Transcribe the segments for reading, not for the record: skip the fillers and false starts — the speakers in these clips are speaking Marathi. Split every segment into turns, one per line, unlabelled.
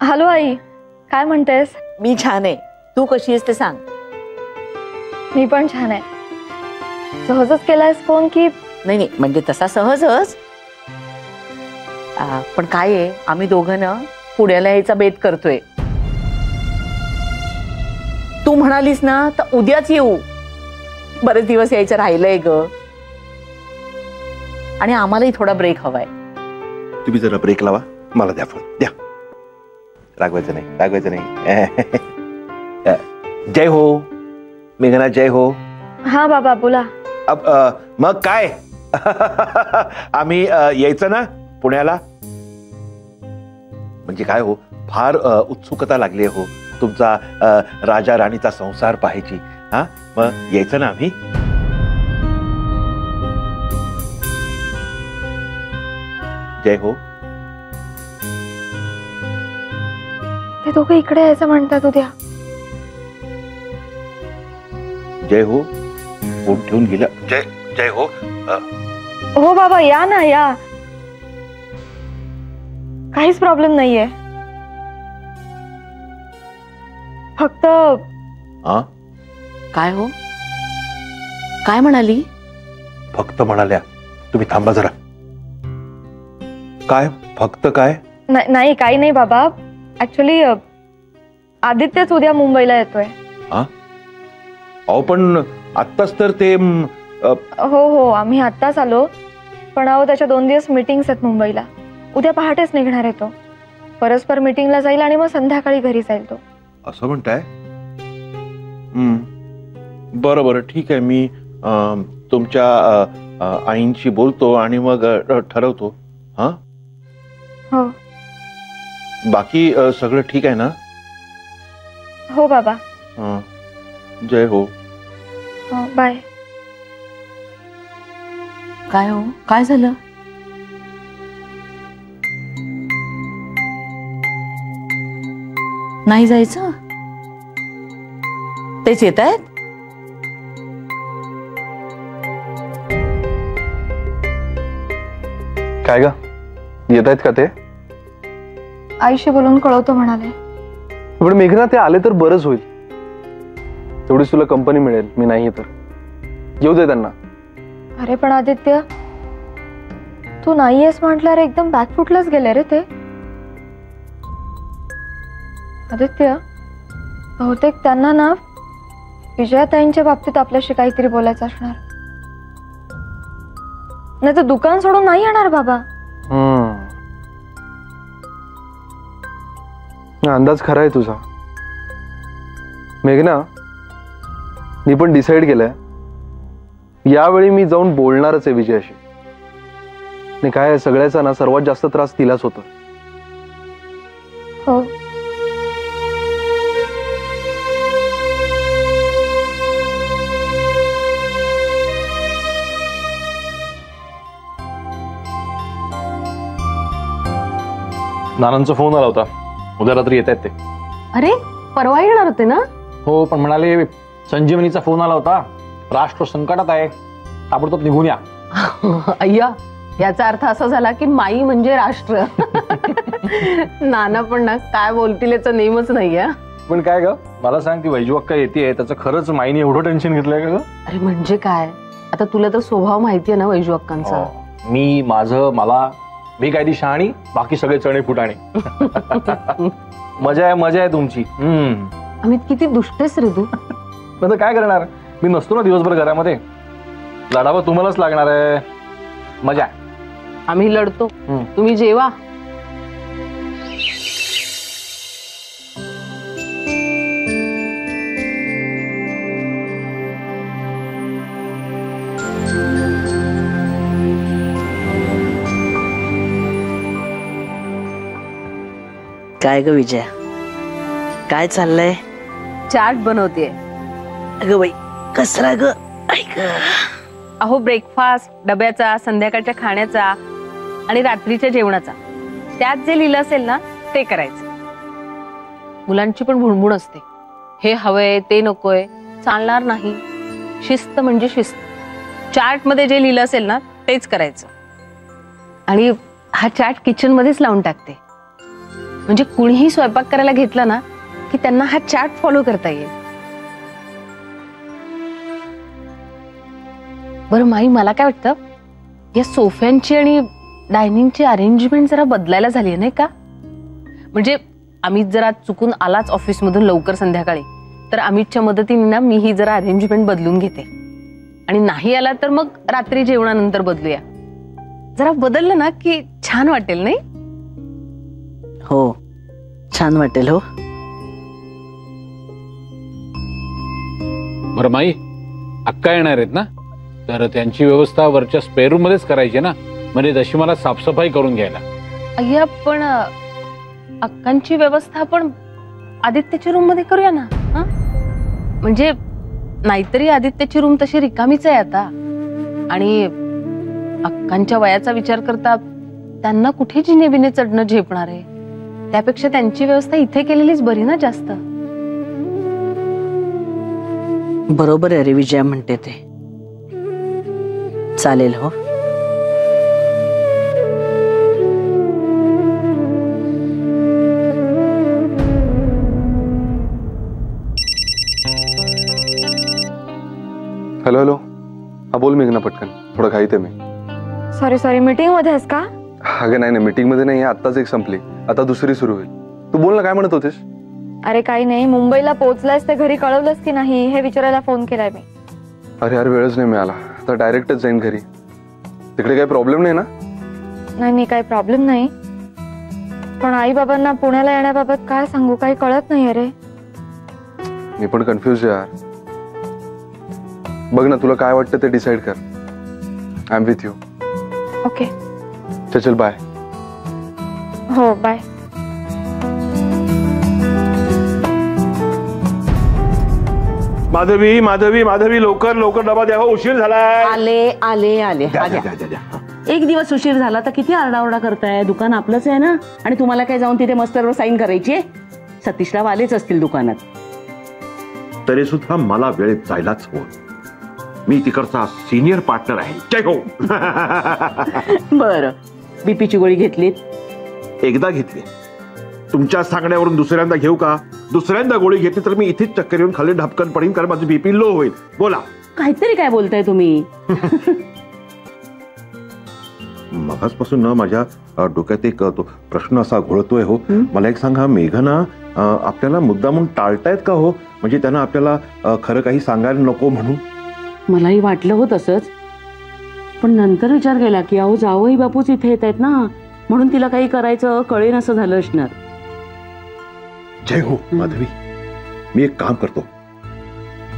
हॅलो आई, काय म्हणतेस?
मी छान आहे, तू कशी आहेस ते सांग.
मी पण छान आहे. सहजच केलायस फोन की?
नाही नाही, म्हणजे तसा सहजच. पण काय आहे, आम्ही दोघं ना पुण्याला यायचा बेत करतोय. तू म्हणालीस ना तर उद्याच येऊ. बरेच दिवस यायचं राहिलंय ग, आणि आम्हालाही थोडा ब्रेक हवाय.
तुम्ही जरा ब्रेक लावा, मला द्या फोन द्या. रागवायचं नाही, रागवायचं नाही. जय हो मेघना, जय हो.
हा बाबा बोला.
मग काय आम्ही यायचं ना पुण्याला. म्हणजे काय हो, फार उत्सुकता लागली हो तुमचा राजा राणीचा संसार पाहायची. हा, मग यायचं ना आम्ही. जय हो.
ते दोघं इकडे यायचं म्हणतात उद्या.
जय हो. फोन ठेवून गेला. जय जय हो.
हो बाबा, या ना या, काहीच प्रॉब्लेम नाहीये. फक्त
काय हो, काय म्हणाली?
फक्त म्हणाल्या. तुम्ही थांबा जरा. काय फक्त काय?
नाही काही नाही बाबा. ऍक्च्युली आदित्यच उद्या मुंबईला येतोय.
अहो पण आत्ताच तर ते
हो आम्ही आत्ताच आलो. पण अहो त्याच्या 2 दिवस मीटिंग्स आहेत मुंबईला. उद्या पहाटेच निघणार आहे तो. परस्पर मीटिंगला जाईल आणि मग संध्याकाळी घरी जाईल तो.
असं म्हणताय? बरं बरं, ठीक आहे. मी तुमच्या आईंशी बोलतो आणि मग ठरवतो. हा
हो.
बाकी सगळं ठीक आहे ना?
हो बाबा.
जय हो.
बाय.
काय हो, काय झालं? नाही जायचं? तेच येत आहेत?
काय ग, येत आहेत का ते?
आईशी बोलून कळवतो म्हणाले.
पण मेघना, ते आले तर बरंच होईल. तेवढीच तुला कंपनी मिळेल. मी नाही तर येऊ दे त्यांना.
अरे पण आदित्य, तू नाहीयेस म्हटल्यावर एकदम बॅकफुटलाच गेले रे ते. आदित्य, बहुतेक त्यांना ना विजयाताईंच्या बाबतीत आपल्याशी काहीतरी बोलायचं असणार. नाही तर दुकान सोडून नाही येणार बाबा.
अंदाज खरा आहे तुझा मेघना. मी पण डिसाईड केलंय, यावेळी मी जाऊन बोलणारच आहे विजयाशी. आणि काय सगळ्याचा ना सर्वात जास्त त्रास तिलाच होतो.
हो.
नानांचा फोन आला होता, उद्या रात्री येत आहेत ते.
अरे परवा येणार होते ना?
हो, पण म्हणाले संजीवनीचा फोन आला होता, राष्ट्र संकटात आहे, ताबडतोब निघून या.
अय्या, याचा अर्थ असा झाला की माई म्हणजे राष्ट्र. नाना पण ना काय बोलतील याचा नेमच नाहीये.
पण काय ग, मला सांग, ती वैजू अक्का येते, त्याचं खरंच माईने एवढं टेन्शन घेतलंय का ग?
अरे म्हणजे काय, आता तुला तर स्वभाव माहितीये ना वैजू अक्कांचा.
मी माझं मला, मी काय ती शहाणी, बाकी सगळे चणे फुटाणे. मजा आहे तुमची.
आम्ही किती दुष्टेस रे तू.
पण काय करणार, मी नसतो ना दिवसभर घरामध्ये. लढावं तुम्हालाच लागणार आहे. मजा आहे.
आम्ही लढतो, तुम्ही जेवा.
काय ग विजया, काय चाललंय?
चाट बनवतेय.
अगं बाई, कसरा ग.
अहो ब्रेकफास्ट, डब्याचा, संध्याकाळच्या खाण्याचा आणि रात्रीच्या जेवणाचा, त्यात जे लिहिलं असेल ना ते करायचं. मुलांची पण भुणभुण असते, हे हवंय ते नकोय, चालणार नाही. शिस्त म्हणजे शिस्त. चार्ट मध्ये जे लिहिलं असेल ना तेच करायचं. आणि हा चॅट किचन मध्येच लावून टाकते, म्हणजे कुणीही स्वयंपाक करायला घेतला ना की त्यांना हा चॅट फॉलो करता येईल. बरं माई, मला काय वाटतं, या सोफ्यांची आणि डायनिंगची अरेंजमेंट जरा बदलायला झाली आहे नाही का? म्हणजे अमित जरा चुकून आलाच ऑफिसमधून लवकर संध्याकाळी, तर अमितच्या मदतीने ना मी ही जरा अरेंजमेंट बदलून घेते, आणि नाही आला तर मग रात्री जेवणानंतर बदलूया. जरा बदललं ना की छान वाटेल नाही?
हो, छान वाटेल. हो,
बरं माई, अक्का येणार आहेत ना, तर त्यांची व्यवस्था वरच्या स्पेअर रूम मध्येच करायची ना, म्हणजे तशी मला साफसफाई करून घ्यायला.
अय्या, पण अक्कांची व्यवस्था आपण आदित्यच्या रूम मध्ये करूया ना. हा, म्हणजे नाहीतरी आदित्यची रूम तशी रिकामीच आहे आता, आणि अक्कांच्या वयाचा विचार करता त्यांना कुठे जिने बिने चढणं झेपणार आहे. त्यापेक्षा त्यांची व्यवस्था इथे केलेलीच बरी ना जास्त.
बरोबर आहे रे विजया म्हणते ते. चालेल. हो,
हॅलो हॅलो. हा बोल मेघना, पटकन, थोडं घाईत आहे मी.
सॉरी मीटिंग मध्ये आहेस का?
अगं नाही, मीटिंग मध्ये नाही, आत्ताच एक संपली, आता दुसरी सुरू होईल. तू बोल ना, काय म्हणत होतेस?
अरे काही नाही, मुंबईला पोहोचलायस ते घरी कळवलंस की नाही हे विचारायला फोन केलाय मी.
अरे यार, वेळच नाही मिळाला, तर डायरेक्टच जाईन घरी. तिकडे काही प्रॉब्लेम नाही ना?
नाही, काही प्रॉब्लेम नाही, पण आई बाबांना पुण्याला येण्याबाबत काय सांगू काही कळत नाही. अरे
मी पण कन्फ्युज यार. बघ ना, तुला काय वाटतं ते डिसाइड कर. I am with you.
Okay,
चल बाय.
हो बाय.
माधवी माधवी माधवी, लवकर लवकर डबा द्या, उशीर झालाय.
आले आले आले.
द्या, द्या, द्या, द्या.
एक दिवस उशीर झाला तर किती आरडाओरडा करताय. दुकान आपलंच आहे ना, आणि तुम्हाला काय जाऊन तिथे मस्टरवर साईन करायची आहे? सतीशराव आलेच असतील दुकानात.
तरी सुद्धा मला वेळेत जायलाच हवं. मी तिकडचा सिनियर पार्टनर आहे. जय हो.
बरं, बीपीची गोळी घेतलीत?
एकदा घेतली. तुमच्या सांगण्यावरून दुसऱ्यांदा घेऊ का? दुसऱ्यांदा गोळी घेतली तर मी इथेच चक्कर येऊन खाली ढपकन पडीन, कारण माझं बीपी लो होईल. बोला.
काहीतरी काय बोलताय तुम्ही?
मगाचपासून ना माझ्या डोक्यात एक तो प्रश्न असा घोळतोय. हो, मला एक सांगा, मेघना आपल्याला मुद्दामून टाळतायत का? हो, म्हणजे त्यांना आपल्याला खरं काही सांगायला नको म्हणून?
मलाही वाटलं हो तसंच, पण नंतर विचार केला की अहो जावई बापूच इथे येत आहेत ना, म्हणून तिला काही करायचं कळेन असं झालं असणार.
जय हो माधवी, मी एक काम करतो,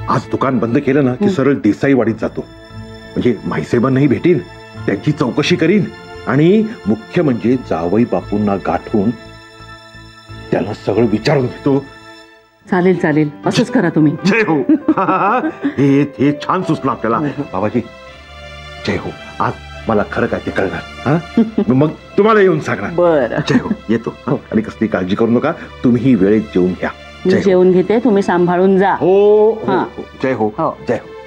आज दुकान बंद केलं ना की सरळ देसाईवाडीत जातो. म्हणजे माईसाहेबांनाही भेटीन, त्यांची चौकशी करीन, आणि मुख्य म्हणजे जावई बापूंना गाठून त्यांना सगळं विचारून घेतो.
चालेल चालेल, असंच करा तुम्ही.
जय हो. हे छान सुचलं आपल्याला. बाबाजी, जय हो. आज मला खरं काय ते कळणार, मग तुम्हाला येऊन सांगणार.
बरं,
जय हो, येतो. आणि कसली काळजी करू नका, तुम्ही वेळेत जेवून घ्या.
मी जेवून घेते, तुम्ही सांभाळून जा.
हो. जय हो. जय हो.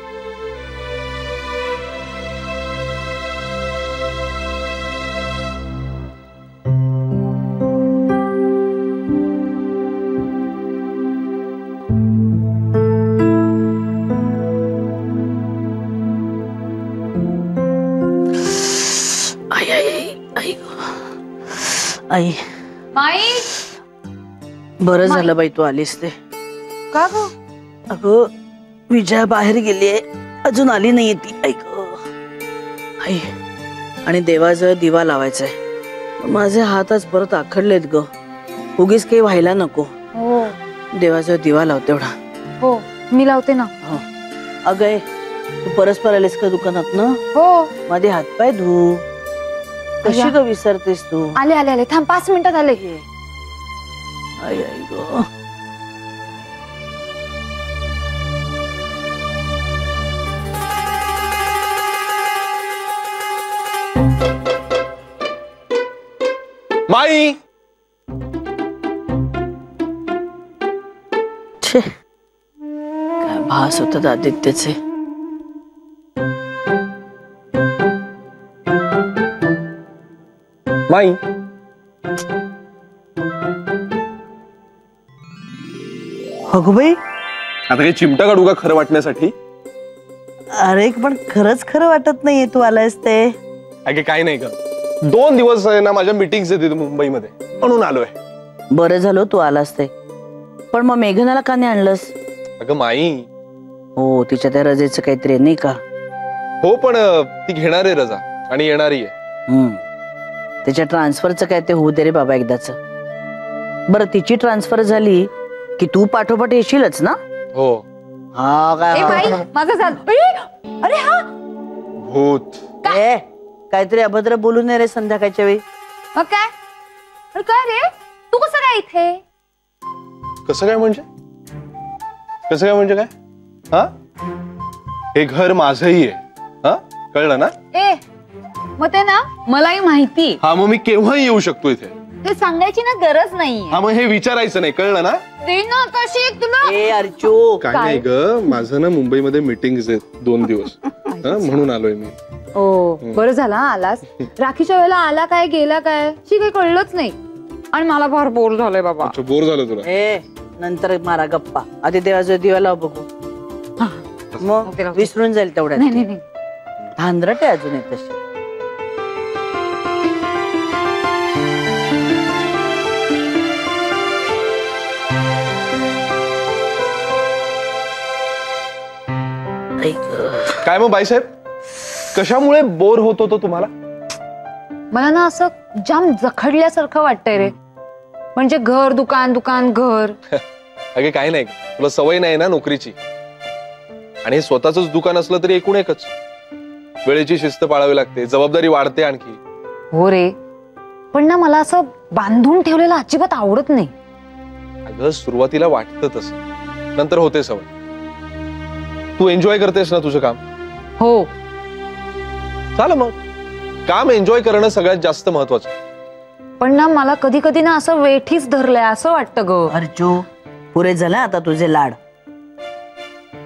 आई, बरं झालं बाई तू आलीस ते.
का ग?
अगं विजया बाहेर गेलीये, अजून आली नाहीये ती. ऐक आई, आणि देवाजवळ दिवा लावायचाय. माझे हात आज परत आखडलेत ग, उगीच काही व्हायला नको.
हो,
देवाजवळ दिवा लाव तेवढा.
हो मी लावते ना.
हो. अगं तू परस्पर आलीस का दुकानात ना?
हो.
माझे हातपाय धू. कशी ग विसरतेस तू?
आले आले आले, थांब 5 मिनिटात आले.
आई आई ग.
माई,
काय भास होतात आदित्यचे.
माई
अगो बाई,
आता काही चिमटा काढू का खरं वाटण्यासाठी?
अरे पण खरंच खरं वाटत नाहीये तू आलायस ते.
अगे काही नाही का, 2 दिवस आहे ना माझ्या मीटिंग्स आहेत मुंबईमध्ये, म्हणून आलोय.
बरं झालं तू आलास ते. पण मग मेघनाला का नाही आणलंस?
अगं माई,
हो तिच्या त्या रजेचं काहीतरी आहे नाही का?
हो पण ती घेणार आहे रजा आणि येणारी आहे.
त्याच्या ट्रान्सफरचं काय ते होऊ दे रे बाबा एकदाच. बरं तिची ट्रान्सफर झाली की तू पाठोपाठ येशीलच ना?
हो.
हा काय
माझं अरे हा
भूत.
काहीतरी अभद्र बोलू नये रे संध्याकाळच्या वेळी.
मग काय? अरे काय रे, तू कसं काय इथे?
कसं काय म्हणजे? कसं काय म्हणजे काय? हा, हे घर माझंही आहे. हा, कळलं ना?
मग ते ना मलाही माहिती.
हा, मग मी केव्हाही येऊ शकतो इथे.
हे सांगायची ना गरज नाही.
हा, मग हे विचारायचं नाही, कळलं ना?
कशी तुला
अर्चू
काय नाही ग, माझं ना मुंबईमध्ये मीटिंग्स आहेत 2 दिवस, म्हणून आलोय मी.
ओ बरं झालं आलास. राखीच्या वेळेला आला काय गेला काय शी काही कळलंच नाही. आणि मला फार बोर झालंय बाबा.
बोर झालं तुला?
नंतर मारा गप्पा. आधी देवाचा दिवा लाव बघू. मग विसरून जाईल तेवढ्यात.
नाही
धांदरट आहे अजून एक तशी.
काय मग बाईसाहेब, कशामुळे बोर होत होतो तुम्हाला?
मला ना असं जाम जखडल्यासारखं वाटतंय रे. म्हणजे घर दुकान दुकान घर.
अगे काही नाही, तुला सवय नाही ना नोकरीची. आणि हे स्वतःच दुकान असलं तरी एकूण एकच. वेळेची शिस्त पाळावी लागते, जबाबदारी वाढते आणखी.
हो रे, पण ना मला असं बांधून ठेवलेलं अजिबात आवडत नाही.
अगं सुरुवातीला वाटतं तसं, नंतर होते सवय. तू एन्जॉय करतेस ना तुझं काम?
हो.
चाल मग, काम एन्जॉय करणं सगळ्यात जास्त महत्वाचं.
पण ना मला कधी कधी ना असं वेठीच धरलंय असं वाटतं ग.
अर्चू, पुरे झालं आता तुझे लाड.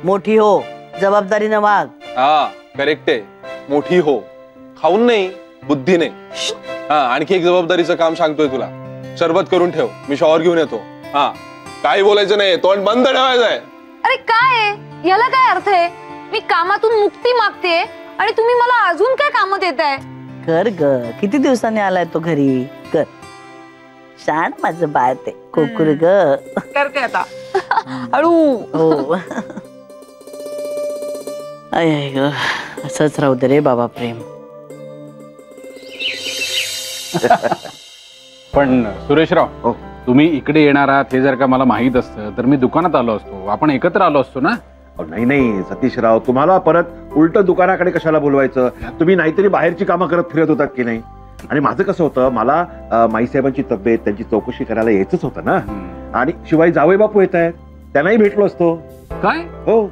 मोठी हो, जबाबदारीनं वाग.
हा करेक्ट आहे, मोठी हो, खाऊन नाही बुद्धीने. हा, आणखी एक जबाबदारीचं काम सांगतोय तुला. सरबत करून ठेव, मी शॉवर घेऊन येतो. हा, काही बोलायचं नाही, तोंड बंद ठेवायचंय.
अरे काय याला काय अर्थ आहे? मी कामातून मुक्ती मागते आणि तुम्ही मला अजून काय कामं देताय?
कर ग, किती दिवसांनी आलाय तो घरी. कर, शान माझं बाळ ते कोकुर ग.
करते आता हळू.
हो. आय ग, असंच राहू दे रे बाबा प्रेम.
पण सुरेशराव, तुम्ही इकडे येणार आहात हे जर का मला माहित असतं तर मी दुकानात आलो असतो, आपण एकत्र आलो असतो ना.
नाही नाही सतीशराव, तुम्हाला परत उलट दुकानाकडे कशाला बोलवायचं? तुम्ही नाहीतरी बाहेरची कामं करत फिरत होतात की नाही. आणि माझं कसं होतं, मला माईसाहेबांची तब्येत त्यांची चौकशी करायला यायचंच होतं ना. आणि शिवाय जावई बापू येत आहेत, त्यांनाही भेटलो असतो.
काय?
हो.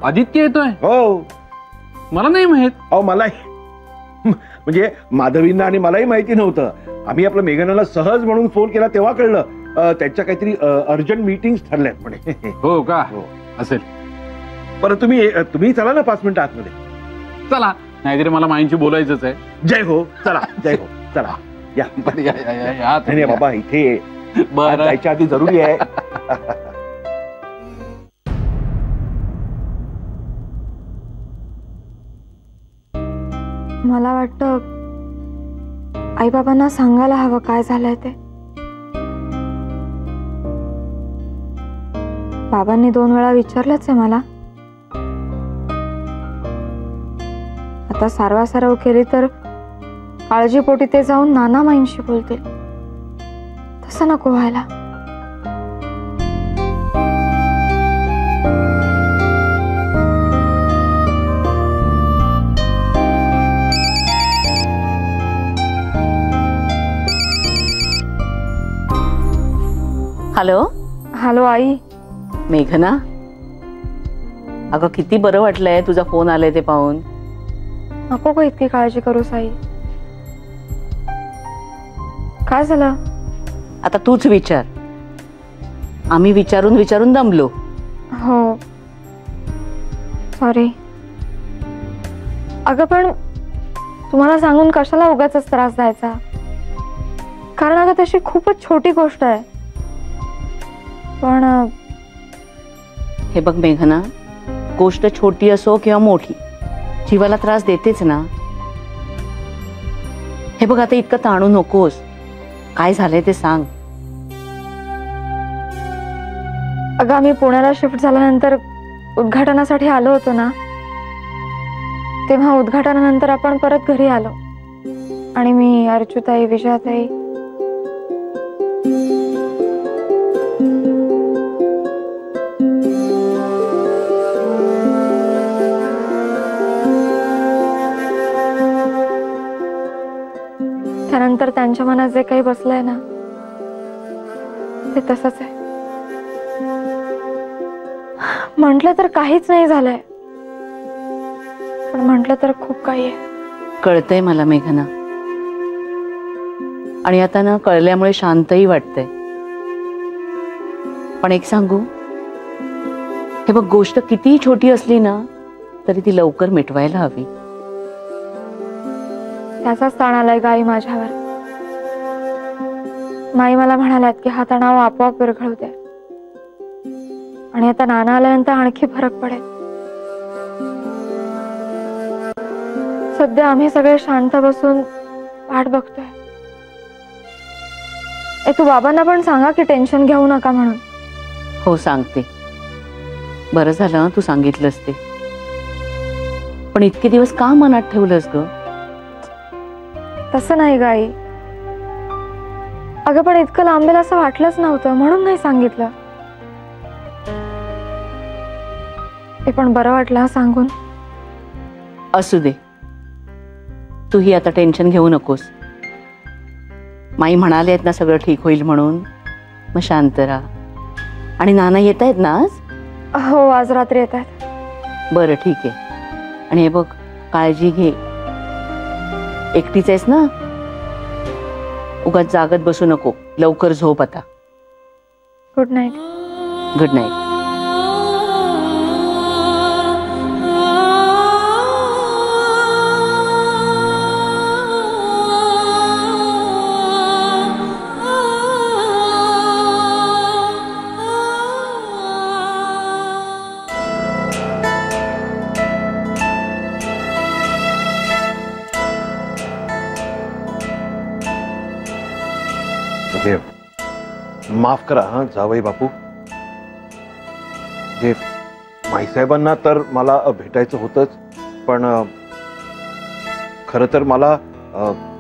आदित्य येतोय?
हो.
मला नाही माहित.
अहो मलाही, म्हणजे माधवींना आणि मलाही माहिती नव्हतं. आम्ही आपलं मेघनाला सहज म्हणून फोन केला तेव्हा कळलं त्यांच्या काहीतरी अर्जंट मीटिंग्स ठरल्यात म्हणे.
हो का? हो असेल.
बरं तुम्ही चला ना 5 मिनिटं आतमध्ये.
चला, नाहीतरी मला माईंशी बोलायचंच आहे.
जय हो, चला. जय हो, चला या. नाही बाबा, इथे जायच्या आधी जरुरी आहे.
मला वाटतं आई बाबांना सांगायला हवं काय झालंय ते. बाबांनी 2 वेळा विचारलंच आहे मला. आता सारवासारव केली तर काळजीपोटी ते जाऊन नाना माईंशी बोलतील. तसं नको व्हायला.
हॅलो.
हॅलो आई.
मेघना, अगं किती बरं वाटलंय तुझा फोन आलाय ते पाहून.
नको गं इतकी काळजी करू साई. काय झालं?
आता तूच विचार. आम्ही विचारून विचारून दमलो.
हो सॉरी. अगं पण तुम्हाला सांगून कशाला उगाचच त्रास द्यायचा. कारण अगं तशी खूपच छोटी गोष्ट आहे. पण
हे बघ मेघना, गोष्ट छोटी असो किंवा मोठी, जीवाला त्रास देतेच ना. हे बघ आता इतकं ताणू नकोस. काय झालंय ते सांग.
अगं आम्ही पुण्याला शिफ्ट झाल्यानंतर उद्घाटनासाठी आलो होतो ना, तेव्हा उद्घाटनानंतर आपण परत घरी आलो आणि मी, अर्जुताई, विजयाताई, त्यानंतर त्यांच्या मनात जे काही बसलंय ना ते तसंच आहे. म्हटलं तर काहीच नाही झालंय, पण म्हटलं तर खूप काही आहे.
कळतंय मला मेघना, आणि आता ना कळल्यामुळे शांतही वाटतंय. पण एक सांगू, हे बघ गोष्ट कितीही छोटी असली ना तरी ती लवकर मिटवायला हवी.
त्याचाच ताण आलाय गाई माझ्यावर. माई मला म्हणाल्यात की हा तणाव आपोआप विरघळू दे, आणि आता नाना आल्यानंतर आणखी फरक पडेल. सध्या आम्ही सगळे शांत बसून वाट बघतोय. तू बाबांना पण सांगा की टेन्शन घेऊ नका म्हणून.
हो सांगते. बरं झालं तू सांगितलंस ते. पण इतके दिवस का मनात ठेवलंस ग?
तसं नाही गाई. अगं पण इतकं लांबेल असं वाटलंच नव्हतं म्हणून नाही सांगितलं. ते पण बरं वाटलं सांगून.
असू दे, तूही आता टेन्शन घेऊ नकोस. माई म्हणाले आहेत ना सगळं ठीक होईल म्हणून, मग शांत राहा. आणि नाना येत आहेत ना आज?
हो, आज रात्री येत आहेत.
बरं ठीक आहे. आणि हे बघ, काळजी घे. एकटीच आहेस ना, उगाच जागत बसू नको. लवकर झोप आता.
Good night.
Good night.
माफ करा हा जावई बापू. जे माईसाहेबांना तर मला भेटायचं होतंच, पण खरं तर मला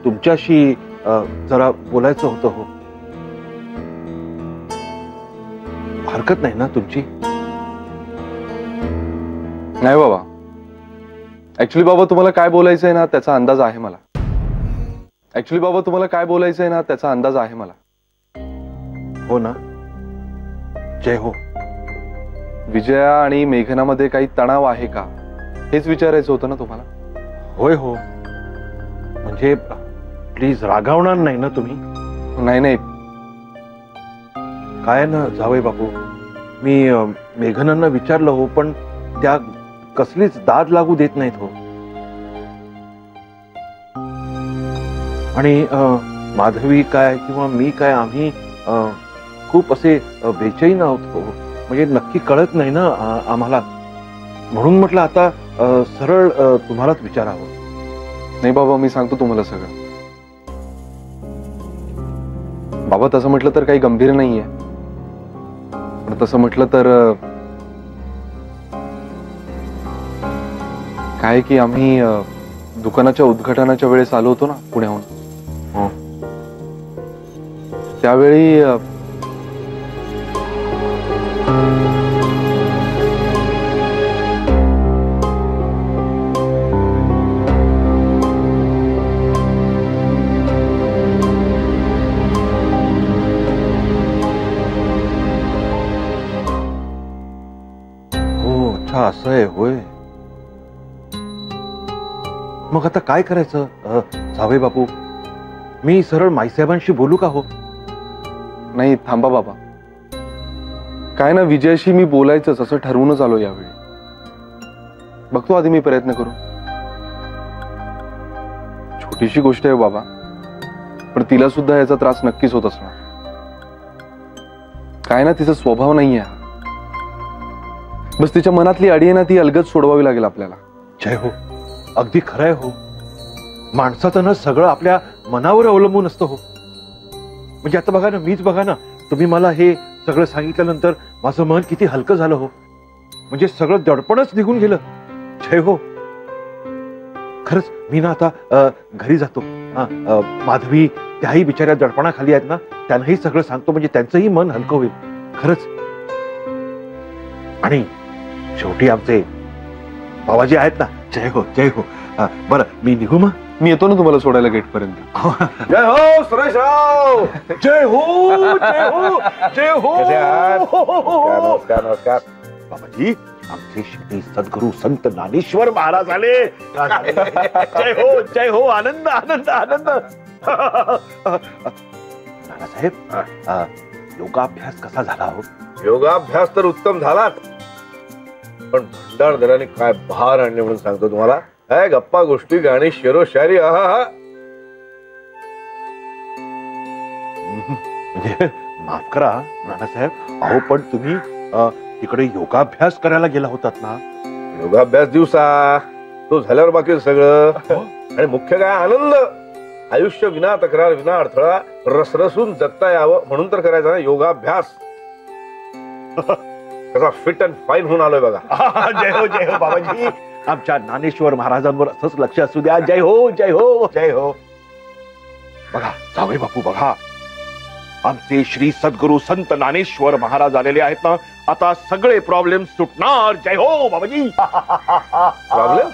तुमच्याशी जरा बोलायचं होतं. हो, हरकत नाही ना तुमची?
नाही बाबा, ऍक्च्युली बाबा तुम्हाला काय बोलायचंय ना त्याचा अंदाज आहे मला. ऍक्च्युली बाबा तुम्हाला काय बोलायचंय ना त्याचा अंदाज आहे मला.
हो ना? जय हो.
विजया आणि मेघनामध्ये काही तणाव आहे का हेच विचारायचं होतं ना तुम्हाला.
होय हो. म्हणजे प्लीज रागावणार नाही ना तुम्ही?
नाही नाही.
काय ना जावई बापू, मी मेघनांना विचारलं हो, पण त्या कसलीच दाद लागू देत नाहीत हो. आणि माधवी काय किंवा मी काय, आम्ही खूप असे बेचैन आहोत हो. म्हणजे नक्की कळत नाही ना आम्हाला. म्हणून म्हटलं आता सरळ तुम्हालाच विचारावं.
नाही बाबा, मी सांगतो तुम्हाला सगळं. बाबा तसं म्हटलं तर काही गंभीर नाहीये, पण तसं म्हटलं तर काय की आम्ही दुकानाच्या उद्घाटनाच्या वेळेस आलो होतो ना पुण्याहून. त्यावेळी
अच्छा असं आहे होय. मग आता काय करायचं जावई बापू? मी सरळ माईसाहेबांशी बोलू का हो?
नाही थांबा बाबा. काय ना, विजयाशी मी बोलायचंच असं ठरवूनच आलो यावेळी. बघतो आधी मी प्रयत्न करू. छोटीशी गोष्ट आहे बाबा, पण तिला सुद्धा याचा त्रास नक्कीच होत असणार. काय ना तिचा स्वभाव नाहीये, बस तिच्या मनातली अडी आहे ना ती अलगद सोडवावी लागेल आपल्याला.
जय हो, अगदी खरं आहे हो. माणसाचं ना सगळं आपल्या मनावर अवलंबून असतं हो. म्हणजे आता बघा ना, मीच बघा ना, तुम्ही मला हे सगळं सांगितल्यानंतर माझं मन किती हलकं झालं हो. म्हणजे सगळं दडपणच निघून गेलं. जय हो, खरंच मी ना आता घरी जातो. माधवी त्याही बिचाऱ्या दडपणाखाली आहेत ना, त्यांनाही सगळं सांगतो, म्हणजे त्यांचंही मन हलकं होईल खरंच. आणि शेवटी आमचे बाबाजी आहेत ना. जय हो, जय हो. बरं मी निघू मग.
मी येतो ना तुम्हाला सोडायला गेट पर्यंत.
जय हो सुरेशराव. जय हो, जय हो, जय हो.
नमस्कार नमस्कार.
बाबाजी, आमचे श्री सद्गुरू संत ज्ञानेश्वर महाराज आले. जय हो, जय हो. आनंद आनंद आनंद. नानासाहेब, योगाभ्यास कसा झाला हो?
योगाभ्यास तर उत्तम झालाच, पण भंडारदराने काय भार आणले म्हणून सांगतो तुम्हाला. काय गप्पा गोष्टी, गाणी, शेरो शायरी. आहा.
म्हणजे माफ करा नानासाहेब, अहो पण तुम्ही तिकडे योगाभ्यास करायला गेला होतात ना.
योगाभ्यास दिवसा, तो झाल्यावर बाकी सगळं. आणि मुख्य काय, आनंद. आयुष्य विना तक्रार, विना अडथळा, रसरसून जगता यावं म्हणून तर करायचा ना योगाभ्यास. कसा फिट अँड फाईन होऊन आलोय बघा.
जय हो, जय हो बाबाजी. आमच्या ज्ञानेश्वर महाराजांवर असंच लक्ष असू द्या. जय हो, जय हो, जय हो. बघा जावई बापू, बघा आमचे श्री सद्गुरू संत ज्ञानेश्वर महाराज आलेले आहेत ना. आता सगळे प्रॉब्लेम सुटणार. जय हो बाबाजी.
प्रॉब्लेम